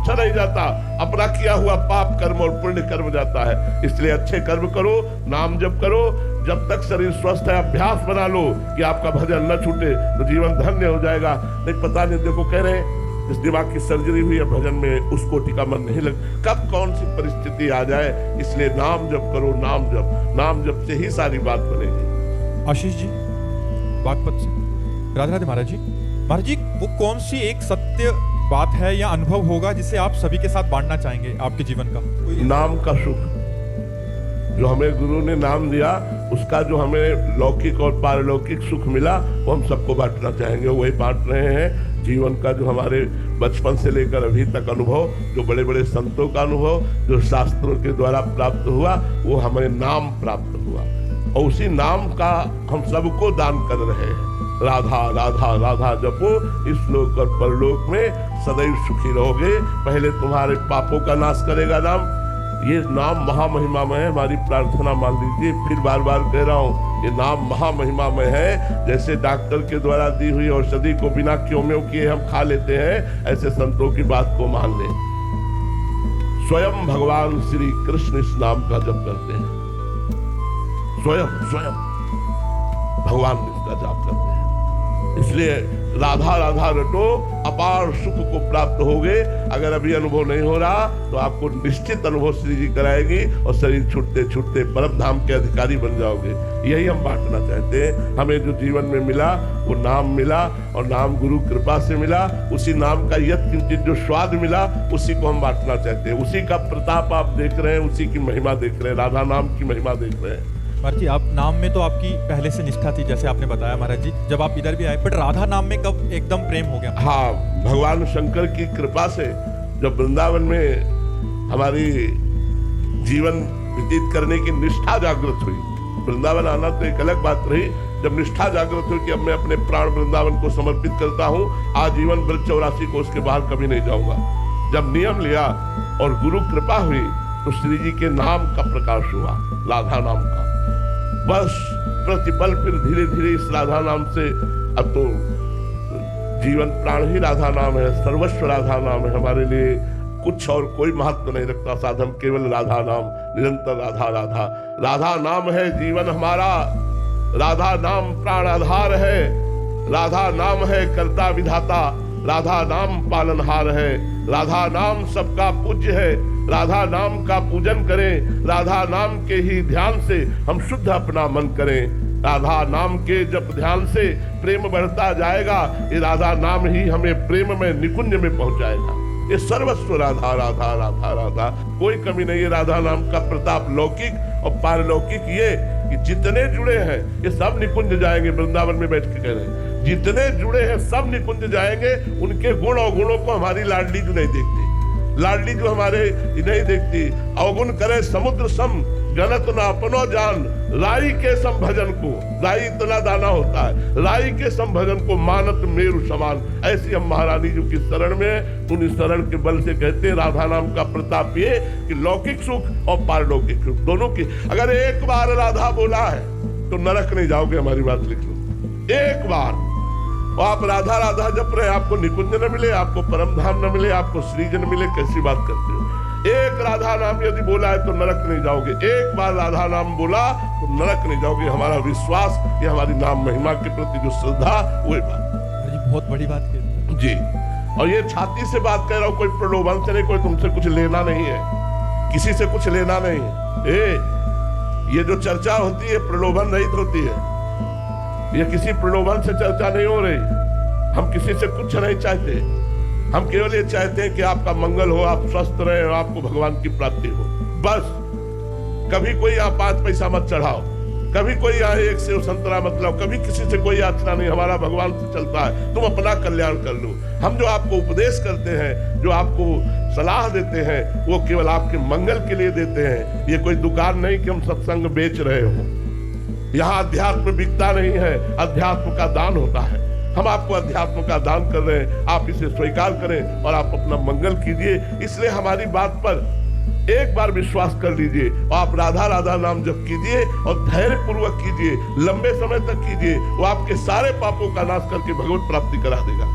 कुछ नहीं जाता, अपना किया हुआ पाप कर्म और पुण्य कर्म जाता है। इसलिए अच्छे कर्म करो, नाम जप करो, जब तक शरीर स्वस्थ है अभ्यास बना लो कि आपका भजन न छूटे तो जीवन धन्य हो जाएगा। नहीं पता नहीं, देखो कह रहे हैं इस दिमाग की सर्जरी हुई है, भजन में उस कोटि का मन नहीं लग, कब कौन सी परिस्थिति आ जाए। इसलिए नाम जप करो, नाम जप, नाम जप से ही सारी बात बनेगी। आशीष जी बागपत से, राधे राधे महाराज जी। महाराज जी, वो कौन सी एक सत्य बात है या अनुभव होगा जिसे आप सभी के साथ बांटना चाहेंगे आपके जीवन का? नाम का सुख जो हमें गुरु ने नाम दिया, उसका जो हमें लौकिक और पारलौकिक सुख मिला वो हम सबको बांटना चाहेंगे, वही बांट रहे हैं। जीवन का जो हमारे बचपन से लेकर अभी तक अनुभव, जो बड़े बड़े संतों का अनुभव, जो शास्त्रों के द्वारा प्राप्त हुआ, वो हमें नाम प्राप्त हुआ और उसी नाम का हम सबको दान कर रहे हैं। राधा राधा राधा जपो, इस लोक और परलोक में सदैव सुखी रहोगे। पहले तुम्हारे पापों का नाश करेगा नाम। ये नाम महामहिमामय है, हमारी प्रार्थना मान लीजिए। फिर बार बार कह रहा हूँ, ये नाम महामहिमामय है। जैसे डॉक्टर के द्वारा दी हुई औषधि को बिना क्यों किए हम खा लेते हैं, ऐसे संतों की बात को मान लें। स्वयं भगवान श्री कृष्ण इस नाम का जप करते हैं, स्वयं भगवान इसका जाप करते हैं। इसलिए राधा राधा रटो, अपार सुख को प्राप्त होगे। अगर अभी अनुभव नहीं हो रहा तो आपको निश्चित अनुभव श्री जी कराएगी और शरीर छूटते छूटते परम धाम के अधिकारी बन जाओगे। यही हम बांटना चाहते हैं। हमें जो जीवन में मिला वो नाम मिला, और नाम गुरु कृपा से मिला। उसी नाम का यत्किंचित जो स्वाद मिला उसी को हम बांटना चाहते हैं। उसी का प्रताप आप देख रहे हैं, उसी की महिमा देख रहे हैं, राधा नाम की महिमा देख रहे हैं। महाराज जी, आप नाम में तो आपकी पहले से निष्ठा थी, जैसे आपने बताया महाराज जी, जब आप इधर भी आए, बट राधा नाम में कब एकदम प्रेम हो गया? हाँ, भगवान शंकर की कृपा से जब वृंदावन में हमारी जीवन व्यतीत करने की निष्ठा जागृत हुई, वृंदावन आना तो एक अलग बात रही, जब निष्ठा जागृत हुई कि अब मैं अपने प्राण वृंदावन को समर्पित करता हूँ, आजीवन ब्रज 84 को उसके बाहर कभी नहीं जाऊंगा। जब नियम लिया और गुरु कृपा हुई तो श्री जी के नाम का प्रकाश हुआ, राधा नाम का। बस प्रतिपल फिर धीरे धीरे इस राधा नाम से अब तो जीवन प्राण ही राधा नाम है, सर्वस्व राधा नाम है हमारे लिए। कुछ और कोई महत्व नहीं रखता साधन, केवल राधा नाम, निरंतर राधा राधा। राधा नाम है जीवन हमारा, राधा नाम प्राण आधार है, राधा नाम है कर्ता विधाता, राधा नाम पालनहार है, राधा नाम सबका पूज्य है। राधा नाम का पूजन करें, राधा नाम के ही ध्यान से हम शुद्ध अपना मन करें। राधा नाम के जब ध्यान से प्रेम बढ़ता जाएगा, ये राधा नाम ही हमें प्रेम में निकुंज में पहुंचाएगा। ये सर्वस्व राधा राधा राधा राधा, कोई कमी नहीं है। राधा नाम का प्रताप लौकिक और पारलौकिक ये कि जितने जुड़े हैं ये सब निकुंज जाएंगे। वृंदावन में बैठ के कह रहे हैं, जितने जुड़े हैं सब निकुंज जाएंगे। उनके गुण और गुणों को हमारी लाडली जो नहीं देखती, लाडली जो हमारे नहीं देखती। अवगुण करे समुद्र सम, गलत ना अपनो जान, राई के सम भजन को, राई इतना दाना होता है, राई के सम भजन को मानत मेरु समान। ऐसी हम महारानी जी की शरण में, उन शरण के बल से कहते हैं राधा नाम का प्रताप ये कि लौकिक सुख और पारलौकिक सुख दोनों की। अगर एक बार राधा बोला है तो नरक नहीं जाओगे, हमारी बात लिख लो। एक बार और आप राधा राधा जप रहे, आपको निकुंज न मिले, आपको परम धाम न मिले, आपको श्रीजन मिले, कैसी बात करते हो? एक राधा नाम यदि बोला है तो नरक नहीं जाओगे। एक बार राधा नाम बोला तो नरक नहीं जाओगे। हमारा विश्वास, ये हमारी नाम महिमा के प्रति जो श्रद्धा, वही बात। बहुत बड़ी बात है जी। और ये छाती से बात कह रहा हूँ, कोई प्रलोभन से नहीं, कोई तुमसे कुछ लेना नहीं है, किसी से कुछ लेना नहीं है। ये जो चर्चा होती है प्रलोभन रहित होती है, ये किसी प्रलोभन से चर्चा नहीं हो रही। हम किसी से कुछ नहीं चाहते, हम केवल ये चाहते हैं कि आपका मंगल हो, आप स्वस्थ रहे और आपको भगवान की प्राप्ति हो, बस। कभी कोई यहाँ 5 पैसा मत चढ़ाओ, कभी कोई यहाँ 1 सेव संतरा मत लाओ, कभी किसी से कोई याचना नहीं, हमारा भगवान से चलता है। तुम अपना कल्याण कर लो। हम जो आपको उपदेश करते हैं, जो आपको सलाह देते हैं, वो केवल आपके मंगल के लिए देते हैं। ये कोई दुकान नहीं कि हम सत्संग बेच रहे हो। यहाँ अध्यात्म बिकता नहीं है, अध्यात्म का दान होता है। हम आपको अध्यात्म का दान कर रहे हैं, आप इसे स्वीकार करें और आप अपना मंगल कीजिए। इसलिए हमारी बात पर एक बार विश्वास कर लीजिए और आप राधा राधा नाम जप कीजिए और धैर्य पूर्वक कीजिए, लंबे समय तक कीजिए। वो आपके सारे पापों का नाश करके भगवत प्राप्ति करा देगा।